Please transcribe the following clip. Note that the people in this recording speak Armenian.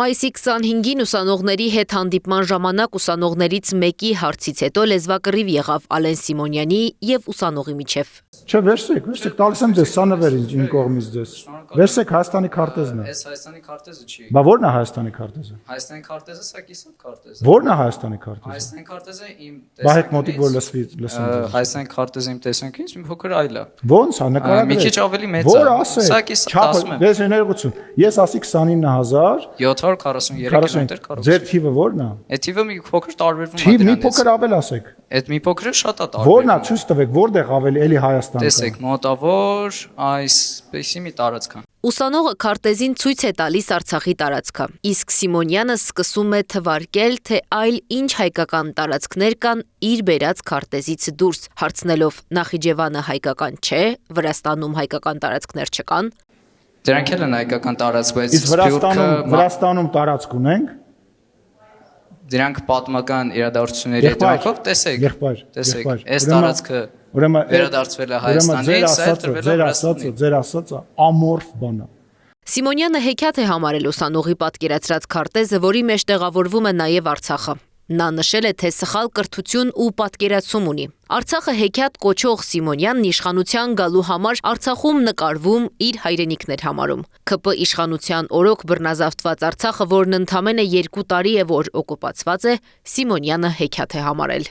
Մայիսի 25-ին ուսանողների հետ հանդիպման ժամանակ ուսանողներից մեկի հարցից հետո լեզվակռիվ եղավ Ալեն Սիմոնյանի եւ ուսանողի միջև։ Չէ, վերցրեք, տալիս եմ ձեզ, սա նվեր իմ կողմից ձեզ։ Վերցրեք Հայաստանի քարտեզն է։ Այս Հայաստանի քարտեզը չի։ Բա ո՞րն է Հայաստանի քարտեզը։ Հայաստանի քարտեզը սա կիսատ քարտեզ է։ Ո՞րն է Հայաստանի քարտեզը։ Հայաստանի քարտեզը իմ Բա հետ մոտիկ որ լսեմ։ Հայաստանի քարտեզը իմ տեսանկյունից մի փոքր այլ է։ Ոնց է նկարագրել։ Մի քիչ ավելի մեծ է։ Որ ասեք։ Սա կիսատ ասում եմ։ Դες ներողություն։ Ես ասի 29000 743 կիլոմետր։ Ձեր թիվը ո՞րն է։ Այդ թիվը մի փոքր տարբերվում է։ Թիվ մի փոքր ավել ասեք։ Այդ մի փոքրը շատ է տարբերվում։ Ո՞րն է, ցույց տվեք, որտեղ ավելի էլի Հայաստան կա։ Տեսեք, մոտավոր այսպեսի մի տարածք է։ Ուսանողը քարտեզին ցույց է տալիս Արցախի տարածքը, իսկ Սիմոնյանը սկսում է թվարկել, թե այլ ինչ հայկական տարածքներ կան իր բերած քարտեզից դուրս, հարցնելով Նախիջևանը հայկական չէ, Վրաստանում հայկական տարածքներ չկան։ Դրանք էլ են հայկական տարածք, բայց Իսկ Վրաստանում տարածք ունենք։ Դրանք պատմական իրադարձությունների հետևանքով տեսեք, այս տարածքը վերադարձվել է Հայաստանի, սա էլ տրվել է Վրաստանի։ Ձեր ասածը ամորֆ բան է։ Սիմոնյանը հեքիաթ է համարել ուսանողի պատկերացրած քարտեզը, որի մեջ տեղավորվում է նաև Արցախը։ Նա նշել է, թե սխալ կրթություն ու պատկերացում ունի։ Արցախը հեքիաթ կոչող Սիմոնյանն իշխանության գալու համար Արցախում նկարվում իր հայրենիքներ համարում։ ՔՊ իշխանության օրոք բռնազավթված Արցախը, որն ընդամենը 2 տարի է որ օկուպացված է, Սիմոնյանը հեքիաթ է համարել։